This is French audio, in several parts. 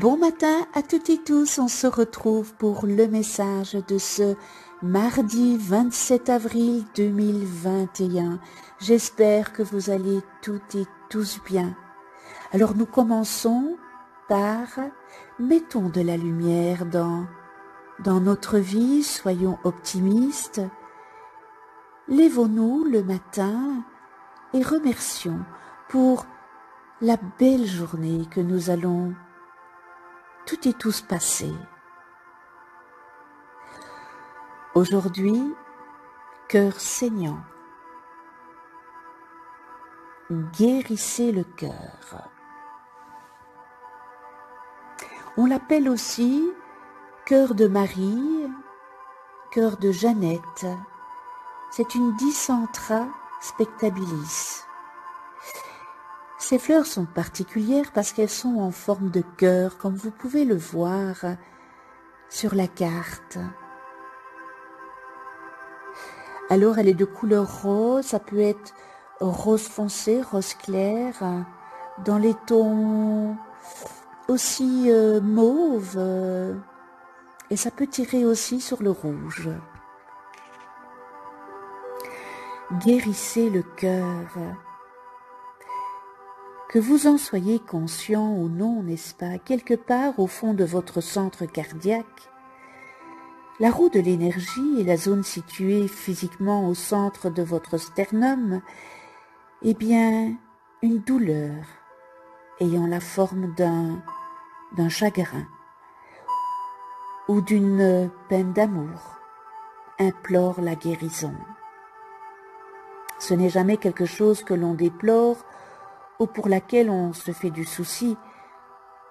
Bon matin à toutes et tous, on se retrouve pour le message de ce mardi 27 avril 2021. J'espère que vous allez toutes et tous bien. Alors nous commençons par mettons de la lumière dans notre vie, soyons optimistes. Lèvons-nous le matin et remercions pour la belle journée que nous allons toutes et tous passer. Aujourd'hui, cœur saignant, guérissez le cœur. On l'appelle aussi cœur de Marie, cœur de Jeannette. C'est une Dicentra spectabilis. Ces fleurs sont particulières parce qu'elles sont en forme de cœur, comme vous pouvez le voir sur la carte. Alors elle est de couleur rose, ça peut être rose foncé, rose clair, dans les tons aussi mauve, et ça peut tirer aussi sur le rouge. Guérissez le cœur. Que vous en soyez conscient ou non, n'est-ce pas, quelque part au fond de votre centre cardiaque, la roue de l'énergie et la zone située physiquement au centre de votre sternum, eh bien, une douleur ayant la forme d'un chagrin ou d'une peine d'amour implore la guérison. Ce n'est jamais quelque chose que l'on déplore ou pour laquelle on se fait du souci.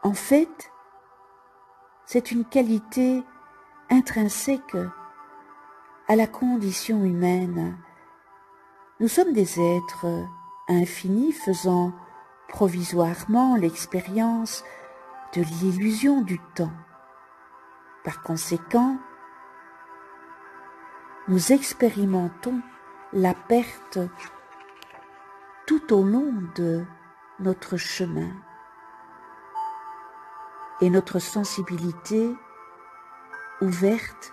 En fait, c'est une qualité intrinsèque à la condition humaine. Nous sommes des êtres infinis faisant provisoirement l'expérience de l'illusion du temps. Par conséquent, nous expérimentons la perte tout au long de notre chemin. Et notre sensibilité ouverte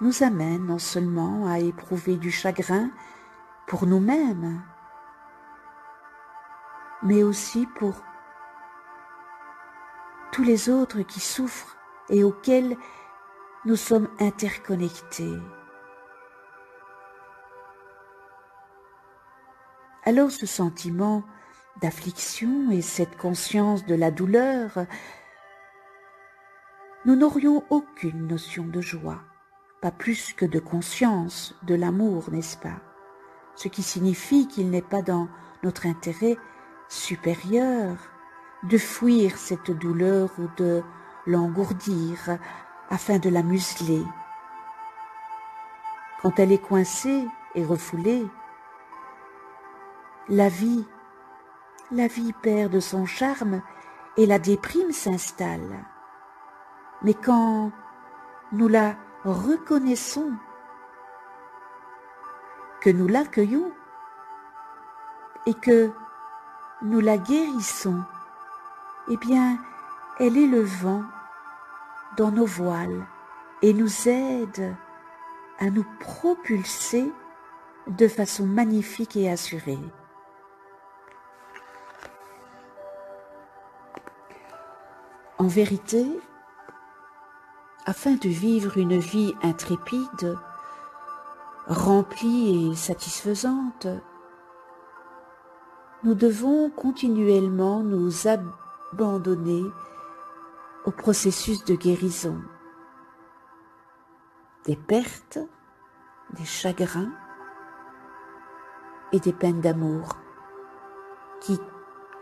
nous amène non seulement à éprouver du chagrin pour nous-mêmes, mais aussi pour tous les autres qui souffrent et auxquels nous sommes interconnectés. Alors ce sentiment d'affliction et cette conscience de la douleur, nous n'aurions aucune notion de joie, pas plus que de conscience de l'amour, n'est-ce pas? Ce qui signifie qu'il n'est pas dans notre intérêt supérieur de fuir cette douleur ou de l'engourdir afin de la museler. Quand elle est coincée et refoulée, la vie perd de son charme et la déprime s'installe. Mais quand nous la reconnaissons, que nous l'accueillons et que nous la guérissons, eh bien, elle est le vent dans nos voiles et nous aide à nous propulser de façon magnifique et assurée. En vérité, afin de vivre une vie intrépide, remplie et satisfaisante, nous devons continuellement nous abandonner au processus de guérison. Des pertes, des chagrins et des peines d'amour qui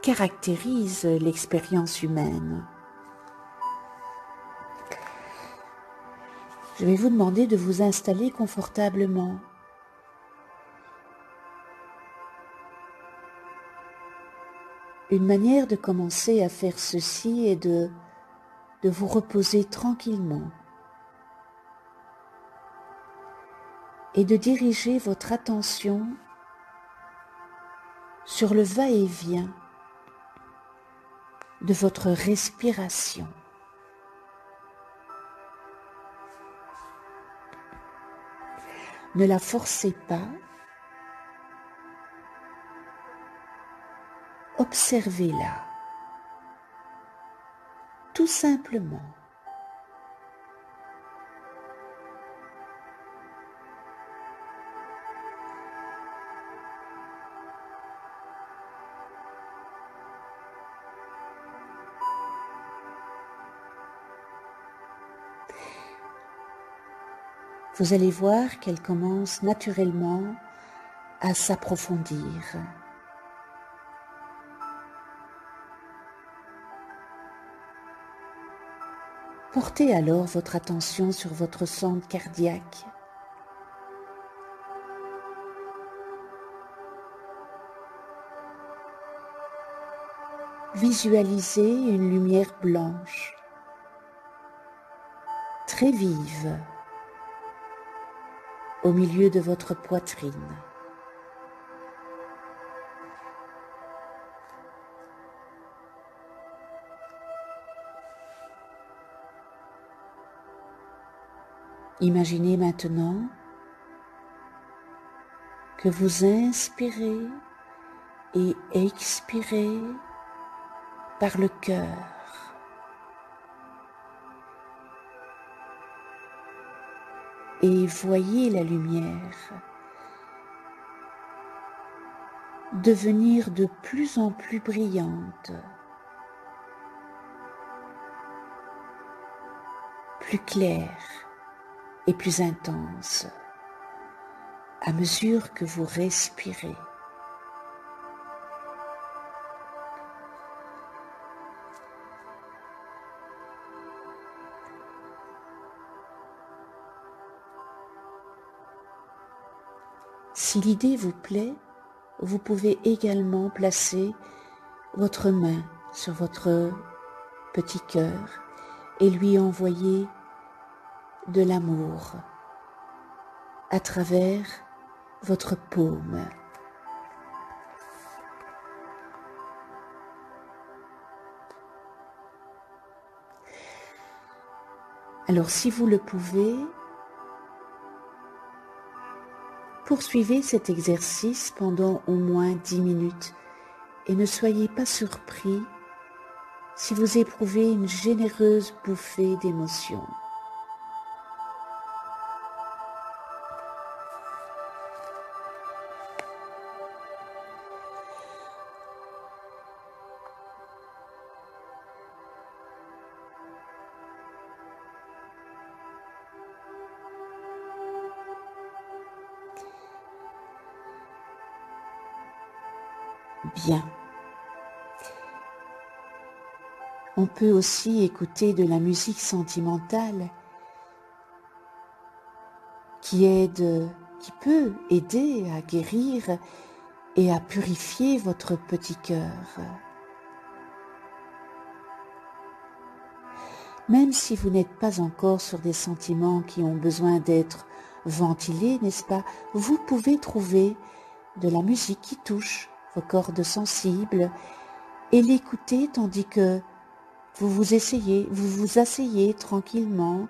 caractérisent l'expérience humaine. Je vais vous demander de vous installer confortablement. Une manière de commencer à faire ceci est de vous reposer tranquillement et de diriger votre attention sur le va-et-vient de votre respiration. Ne la forcez pas. Observez-la, tout simplement. Vous allez voir qu'elle commence naturellement à s'approfondir. Portez alors votre attention sur votre centre cardiaque. Visualisez une lumière blanche, très vive, au milieu de votre poitrine. Imaginez maintenant que vous inspirez et expirez par le cœur. Et voyez la lumière devenir de plus en plus brillante, plus claire et plus intense à mesure que vous respirez. Si l'idée vous plaît, vous pouvez également placer votre main sur votre petit cœur et lui envoyer de l'amour à travers votre paume. Alors si vous le pouvez, poursuivez cet exercice pendant au moins 10 minutes et ne soyez pas surpris si vous éprouvez une généreuse bouffée d'émotion. Bien. On peut aussi écouter de la musique sentimentale qui peut aider à guérir et à purifier votre petit cœur. Même si vous n'êtes pas encore sur des sentiments qui ont besoin d'être ventilés, n'est-ce pas, vous pouvez trouver de la musique qui touche vos cordes sensibles et l'écouter tandis que vous vous asseyez tranquillement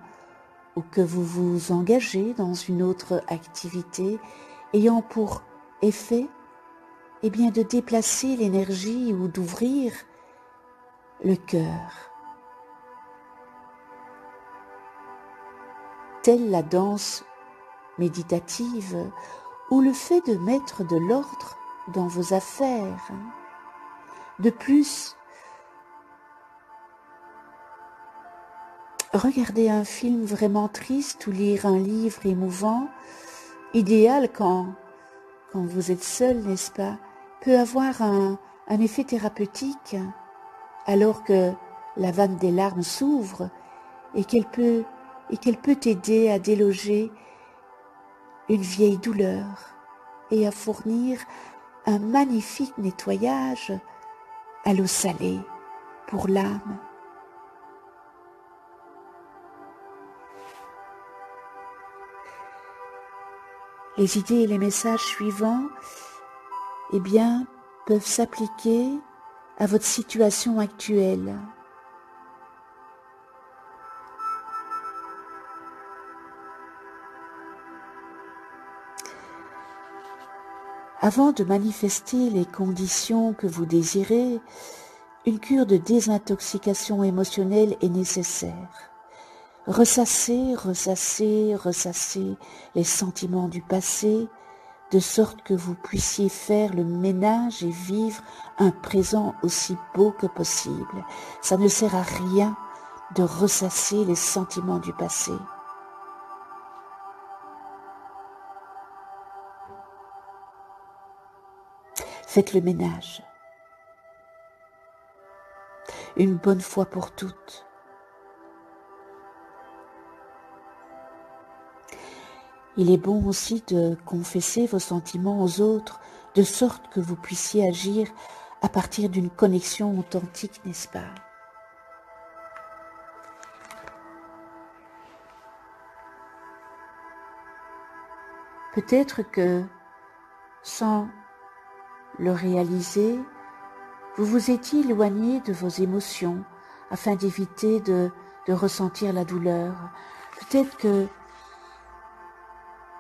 ou que vous vous engagez dans une autre activité ayant pour effet de déplacer l'énergie ou d'ouvrir le cœur. Telle la danse méditative ou le fait de mettre de l'ordre dans vos affaires. De plus, regarder un film vraiment triste ou lire un livre émouvant, idéal quand vous êtes seul, n'est-ce pas, peut avoir un effet thérapeutique alors que la vanne des larmes s'ouvre et qu'elle peut aider à déloger une vieille douleur et à fournir un magnifique nettoyage à l'eau salée pour l'âme. Les idées et les messages suivants, peuvent s'appliquer à votre situation actuelle. Avant de manifester les conditions que vous désirez, une cure de désintoxication émotionnelle est nécessaire. Ressassez, ressassez, ressassez les sentiments du passé, de sorte que vous puissiez faire le ménage et vivre un présent aussi beau que possible. Ça ne sert à rien de ressasser les sentiments du passé. Faites le ménage, une bonne fois pour toutes. Il est bon aussi de confesser vos sentiments aux autres, de sorte que vous puissiez agir à partir d'une connexion authentique, n'est-ce pas? Peut-être que, sans le réaliser, vous vous étiez éloigné de vos émotions afin d'éviter de ressentir la douleur. Peut-être que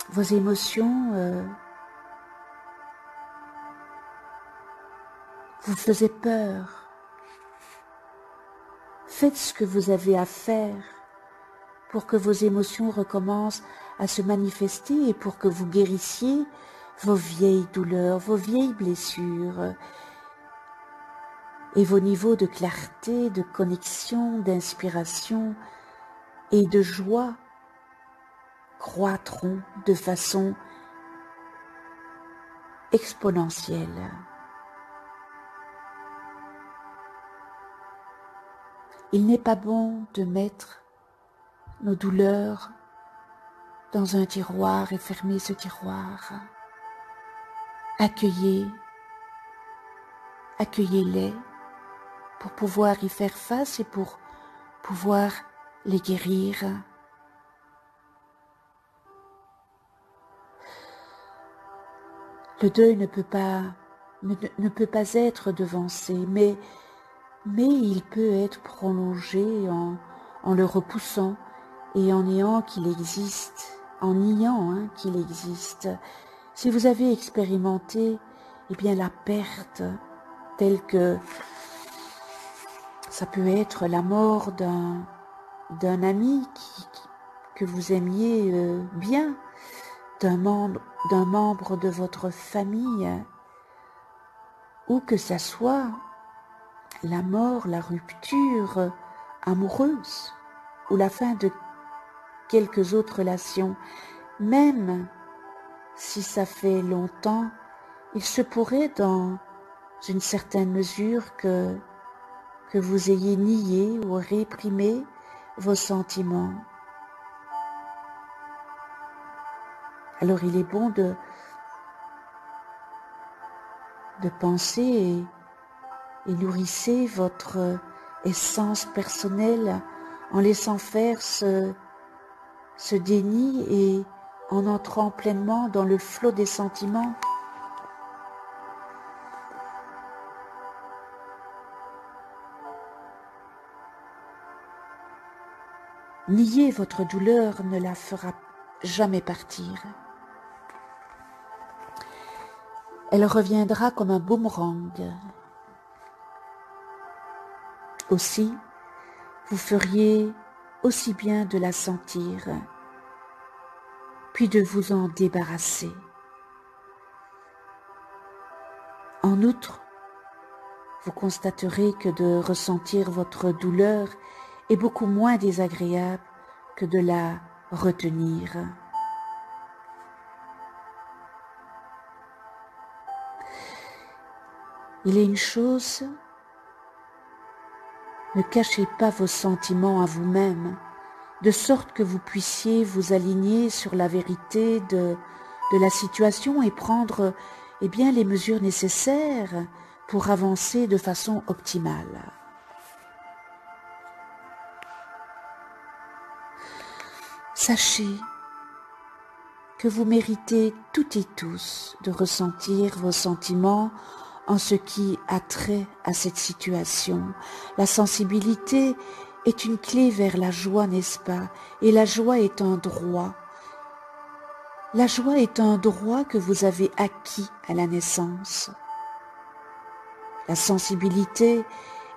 vos émotions vous faisaient peur. Faites ce que vous avez à faire pour que vos émotions recommencent à se manifester et pour que vous guérissiez vos vieilles douleurs, vos vieilles blessures et vos niveaux de clarté, de connexion, d'inspiration et de joie croîtront de façon exponentielle. Il n'est pas bon de mettre nos douleurs dans un tiroir et fermer ce tiroir. Accueillez-les pour pouvoir y faire face et pour pouvoir les guérir. Le deuil ne peut pas être devancé, mais il peut être prolongé en le repoussant et en niant qu'il existe, qu'il existe. Si vous avez expérimenté la perte telle que ça peut être la mort d'un ami que vous aimiez bien, d'un membre de votre famille, ou que ça soit la mort, la rupture amoureuse, ou la fin de quelques autres relations, même si ça fait longtemps, il se pourrait dans une certaine mesure que vous ayez nié ou réprimé vos sentiments. Alors il est bon de penser et nourrissez votre essence personnelle en laissant faire ce déni et en entrant pleinement dans le flot des sentiments. Nier votre douleur ne la fera jamais partir. Elle reviendra comme un boomerang. Aussi, vous feriez aussi bien de la sentir, puis de vous en débarrasser. En outre, vous constaterez que de ressentir votre douleur est beaucoup moins désagréable que de la retenir. Il est une chose, ne cachez pas vos sentiments à vous-même, de sorte que vous puissiez vous aligner sur la vérité de la situation et prendre les mesures nécessaires pour avancer de façon optimale. Sachez que vous méritez toutes et tous de ressentir vos sentiments en ce qui a trait à cette situation. La sensibilité est une clé vers la joie, n'est-ce pas? Et la joie est un droit. La joie est un droit que vous avez acquis à la naissance. La sensibilité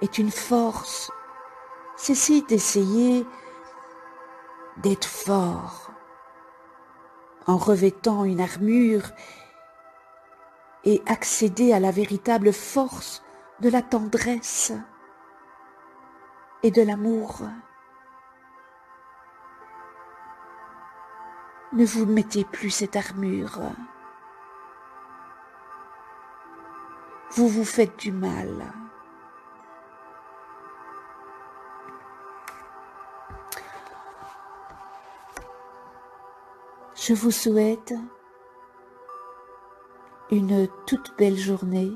est une force. Cessez d'essayer d'être fort en revêtant une armure et accéder à la véritable force de la tendresse et de l'amour. Ne vous mettez plus cette armure. Vous vous faites du mal. Je vous souhaite une toute belle journée.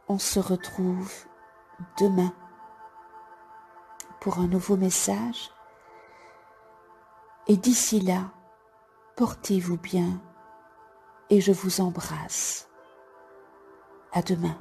On se retrouve demain pour un nouveau message. Et d'ici là, portez-vous bien et je vous embrasse. À demain.